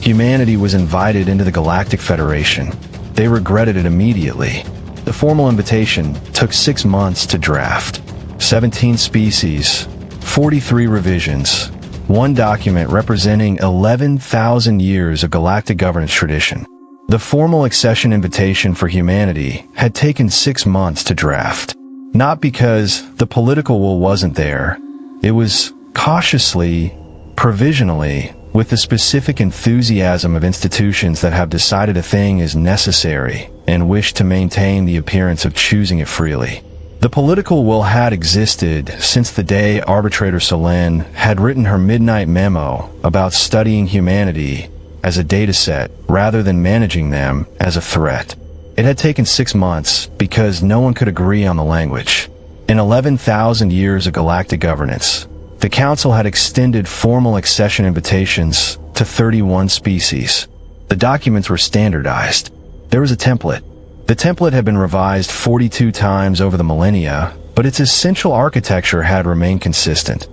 Humanity was invited into the Galactic Federation. They regretted it immediately. The formal invitation took 6 months to draft. 17 species, 43 revisions, one document representing 11,000 years of galactic governance tradition. The formal accession invitation for humanity had taken 6 months to draft. Not because the political will wasn't there. It was cautiously, provisionally, with the specific enthusiasm of institutions that have decided a thing is necessary and wish to maintain the appearance of choosing it freely. The political will had existed since the day Arbitrator Selene had written her midnight memo about studying humanity as a dataset rather than managing them as a threat. It had taken 6 months because no one could agree on the language. In 11,000 years of galactic governance, the Council had extended formal accession invitations to 31 species. The documents were standardized. There was a template. The template had been revised 42 times over the millennia, but its essential architecture had remained consistent.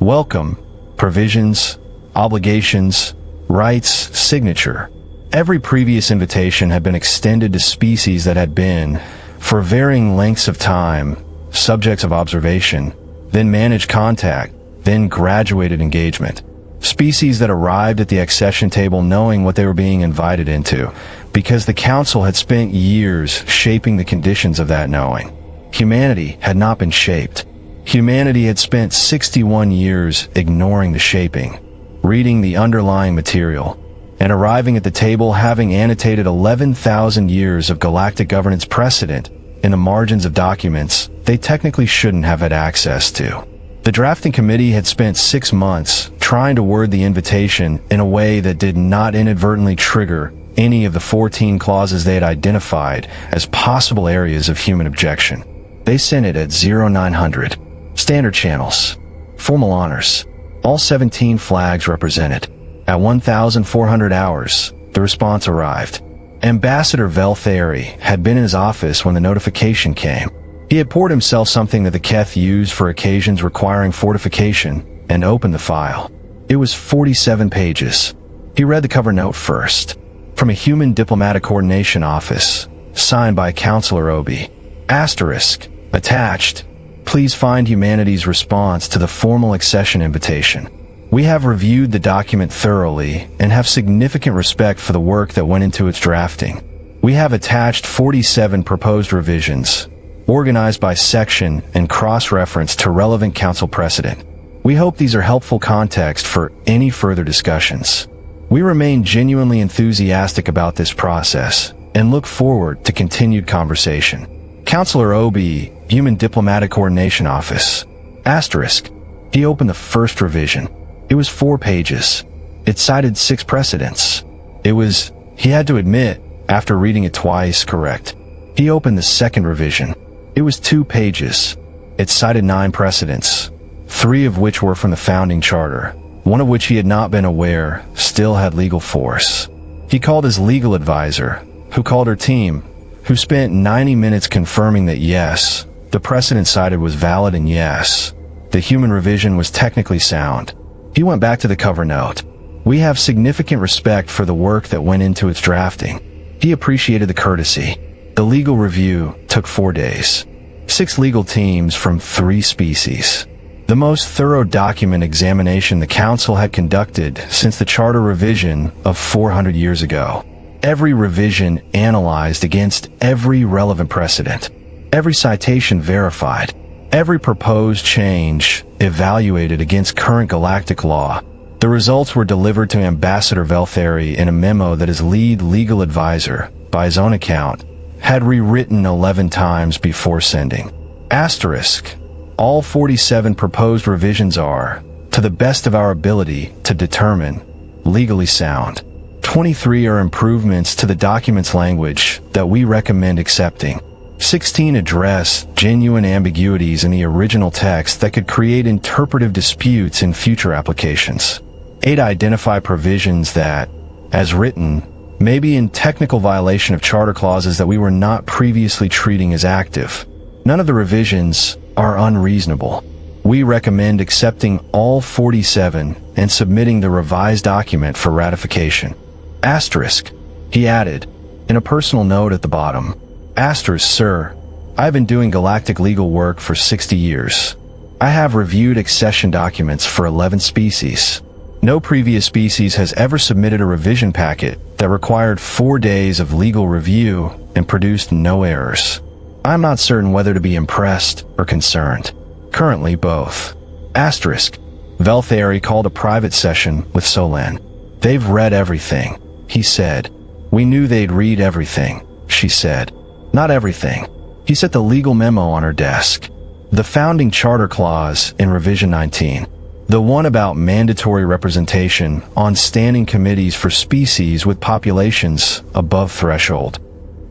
Welcome, provisions, obligations, rights, signature. Every previous invitation had been extended to species that had been, for varying lengths of time, subjects of observation, then managed contact, then graduated engagement. Species that arrived at the accession table knowing what they were being invited into, because the Council had spent years shaping the conditions of that knowing. Humanity had not been shaped. Humanity had spent 61 years ignoring the shaping, reading the underlying material, and arriving at the table having annotated 11,000 years of galactic governance precedent in the margins of documents they technically shouldn't have had access to. The drafting committee had spent 6 months trying to word the invitation in a way that did not inadvertently trigger any of the 14 clauses they had identified as possible areas of human objection. They sent it at 0900. Standard channels. Formal honors. All 17 flags represented. At 1,400 hours, the response arrived. Ambassador Velthara had been in his office when the notification came. He had poured himself something that the Keth used for occasions requiring fortification and opened the file. It was 47 pages. He read the cover note first. From a Human Diplomatic Coordination Office, signed by Counselor Obi. Asterisk. Attached. Please find humanity's response to the formal accession invitation. We have reviewed the document thoroughly and have significant respect for the work that went into its drafting. We have attached 47 proposed revisions, organized by section and cross-reference to relevant council precedent. We hope these are helpful context for any further discussions. We remain genuinely enthusiastic about this process and look forward to continued conversation. Counselor Obi, Human Diplomatic Coordination Office. Asterisk. He opened the first revision. It was 4 pages. It cited 6 precedents. He had to admit, after reading it twice, correct. He opened the second revision. It was 2 pages. It cited 9 precedents, 3 of which were from the founding charter, one of which he had not been aware still had legal force. He called his legal advisor, who called her team, who spent 90 minutes confirming that yes, the precedent cited was valid and yes, the human revision was technically sound. He went back to the cover note. We have significant respect for the work that went into its drafting. He appreciated the courtesy. The legal review took 4 days. 6 legal teams from 3 species. The most thorough document examination the Council had conducted since the charter revision of 400 years ago. Every revision analyzed against every relevant precedent. Every citation verified. Every proposed change evaluated against current galactic law. The results were delivered to Ambassador Velthara in a memo that his lead legal advisor, by his own account, had rewritten 11 times before sending. Asterisk. All 47 proposed revisions are, to the best of our ability to determine, legally sound. 23 are improvements to the document's language that we recommend accepting. 16 address genuine ambiguities in the original text that could create interpretive disputes in future applications. 8 identify provisions that, as written, may be in technical violation of charter clauses that we were not previously treating as active. None of the revisions are unreasonable. We recommend accepting all 47 and submitting the revised document for ratification. Asterisk. He added, in a personal note at the bottom, Asterisk, sir, I've been doing galactic legal work for 60 years. I have reviewed accession documents for 11 species. No previous species has ever submitted a revision packet that required 4 days of legal review and produced no errors. I'm not certain whether to be impressed or concerned. Currently, both. Asterisk. Velthara called a private session with Solan. They've read everything, he said. We knew they'd read everything, she said. Not everything. He set the legal memo on her desk. The founding charter clause in Revision 19. The one about mandatory representation on standing committees for species with populations above threshold.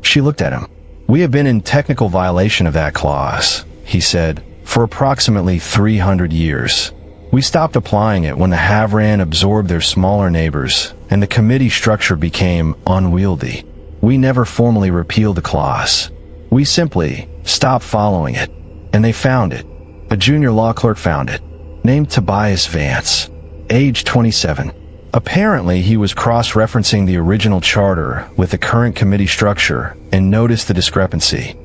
She looked at him. We have been in technical violation of that clause, he said, for approximately 300 years. We stopped applying it when the Havran absorbed their smaller neighbors and the committee structure became unwieldy. We never formally repealed the clause. We simply stopped following it. And they found it. A junior law clerk found it, named Tobias Vance, age 27. Apparently, he was cross-referencing the original charter with the current committee structure and noticed the discrepancy.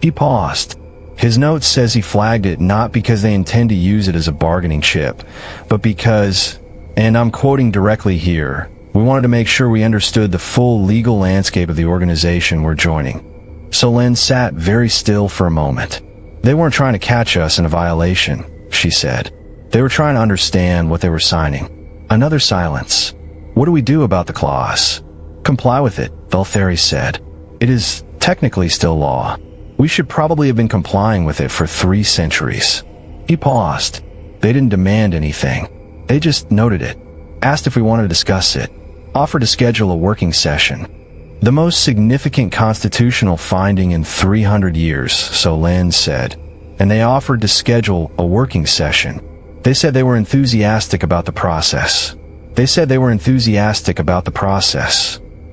He paused. His note says he flagged it not because they intend to use it as a bargaining chip, but because, and I'm quoting directly here, we wanted to make sure we understood the full legal landscape of the organization we're joining. Solen sat very still for a moment. They weren't trying to catch us in a violation, she said. They were trying to understand what they were signing. Another silence. What do we do about the clause? Comply with it, Velthara said. It is technically still law. We should probably have been complying with it for 3 centuries. He paused. They didn't demand anything. They just noted it, asked if we wanted to discuss it, offered to schedule a working session. The most significant constitutional finding in 300 years, Solan said, and they offered to schedule a working session. They said they were enthusiastic about the process.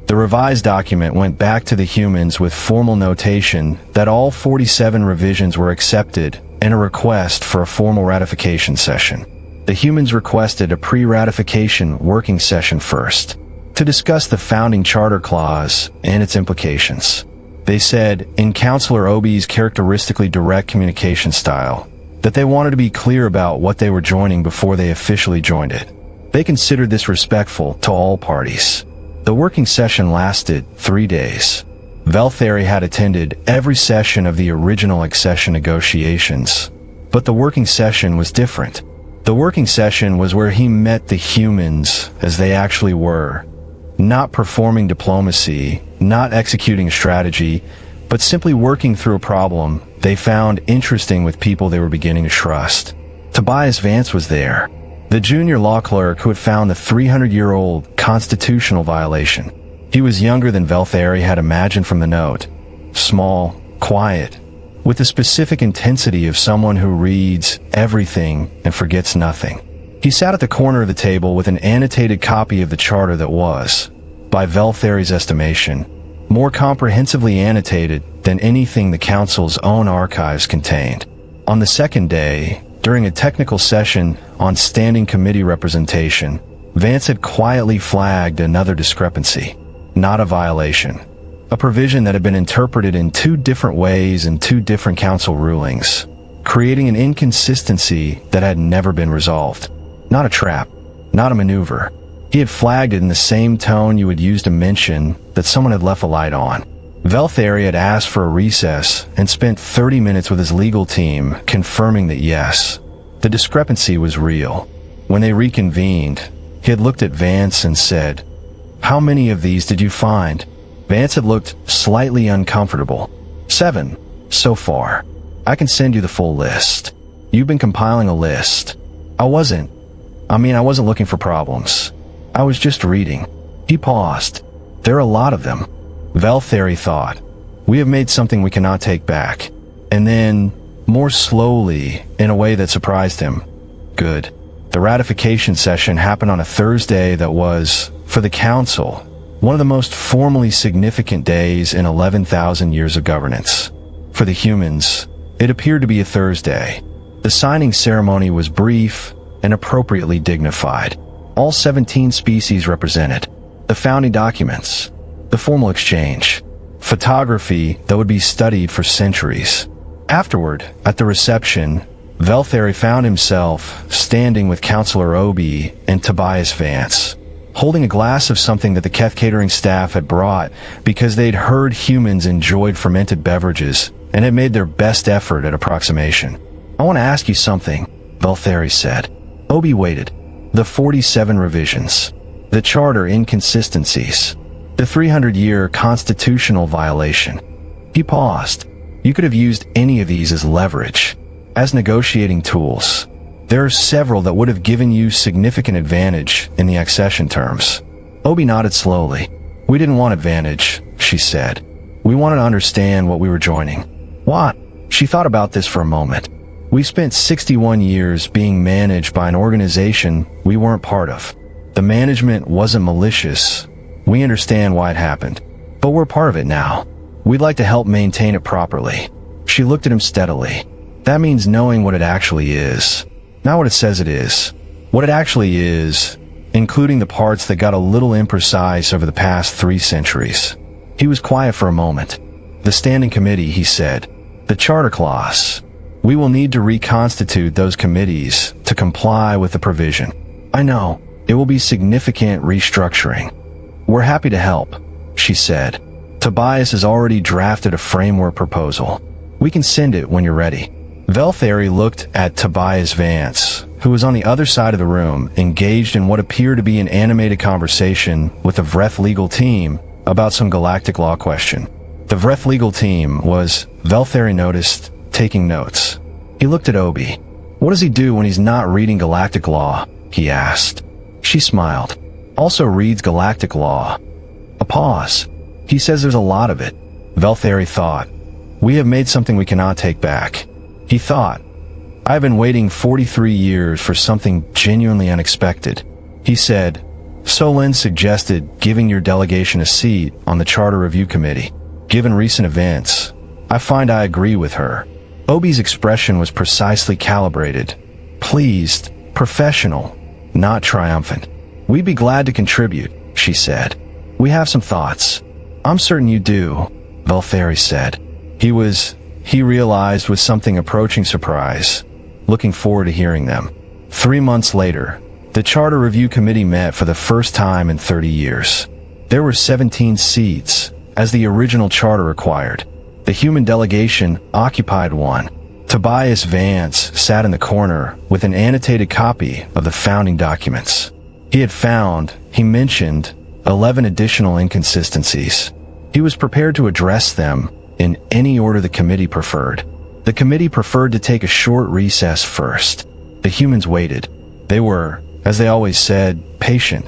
The revised document went back to the humans with formal notation that all 47 revisions were accepted and a request for a formal ratification session. The humans requested a pre-ratification working session first, to discuss the founding charter clause and its implications. They said, in Counselor Obi's characteristically direct communication style, that they wanted to be clear about what they were joining before they officially joined it. They considered this respectful to all parties. The working session lasted 3 days. Velthara had attended every session of the original accession negotiations, but the working session was different. The working session was where he met the humans as they actually were, not performing diplomacy, not executing a strategy, but simply working through a problem they found interesting with people they were beginning to trust. Tobias Vance was there, the junior law clerk who had found the 300-year-old constitutional violation. He was younger than Velthara had imagined from the note, small, quiet, with the specific intensity of someone who reads everything and forgets nothing. He sat at the corner of the table with an annotated copy of the charter that was, by Velthara's estimation, more comprehensively annotated than anything the Council's own archives contained. On the second day, during a technical session on standing committee representation, Vance had quietly flagged another discrepancy, not a violation, a provision that had been interpreted in 2 different ways in 2 different council rulings, creating an inconsistency that had never been resolved. Not a trap, not a maneuver. He had flagged it in the same tone you would use to mention that someone had left a light on. Velthara had asked for a recess and spent 30 minutes with his legal team confirming that yes, the discrepancy was real. When they reconvened, he had looked at Vance and said, "How many of these did you find?" Vance had looked slightly uncomfortable. 7, so far. I can send you the full list. You've been compiling a list. I wasn't looking for problems. I was just reading. He paused. There are a lot of them. Velthara thought, we have made something we cannot take back. And then, more slowly, in a way that surprised him, good. The ratification session happened on a Thursday that was, for the Council, one of the most formally significant days in 11,000 years of governance. For the humans, it appeared to be a Thursday. The signing ceremony was brief and appropriately dignified. All 17 species represented. The founding documents. The formal exchange. Photography that would be studied for centuries. Afterward, at the reception, Velthara found himself standing with Counselor Obi and Tobias Vance, holding a glass of something that the Keth catering staff had brought because they'd heard humans enjoyed fermented beverages and had made their best effort at approximation. "I want to ask you something," Velthara said. Obi waited. The 47 revisions. The charter inconsistencies. The 300-year constitutional violation. He paused. You could have used any of these as leverage, as negotiating tools. There are several that would have given you significant advantage in the accession terms. Obi nodded slowly. "We didn't want advantage," she said. "We wanted to understand what we were joining." "What?" She thought about this for a moment. "We spent 61 years being managed by an organization we weren't part of. The management wasn't malicious. We understand why it happened. But we're part of it now. We'd like to help maintain it properly." She looked at him steadily. "That means knowing what it actually is. Not what it says it is. What it actually is, including the parts that got a little imprecise over the past 3 centuries." He was quiet for a moment. "The standing committee," he said. "The charter clause. We will need to reconstitute those committees to comply with the provision. I know, it will be significant restructuring. We're happy to help," she said. "Tobias has already drafted a framework proposal. We can send it when you're ready." Velthara looked at Tobias Vance, who was on the other side of the room, engaged in what appeared to be an animated conversation with the Vreth legal team about some galactic law question. The Vreth legal team was, Velthara noticed, taking notes. He looked at Obi. "What does he do when he's not reading galactic law?" he asked. She smiled. "Also reads galactic law." A pause. "He says there's a lot of it." Velthara thought. "We have made something we cannot take back." He thought. "I've been waiting 43 years for something genuinely unexpected." He said, "Solin suggested giving your delegation a seat on the Charter Review Committee. Given recent events, I find I agree with her." Obi's expression was precisely calibrated. Pleased, professional, not triumphant. "We'd be glad to contribute," she said. "We have some thoughts." "I'm certain you do," Velthara said. He realized with something approaching surprise, looking forward to hearing them. 3 months later, the Charter Review Committee met for the first time in 30 years. There were 17 seats, as the original charter required. The human delegation occupied one. Tobias Vance sat in the corner with an annotated copy of the founding documents. He mentioned, 11 additional inconsistencies. He was prepared to address them in any order the committee preferred. The committee preferred to take a short recess first. The humans waited. They were, as they always said, patient.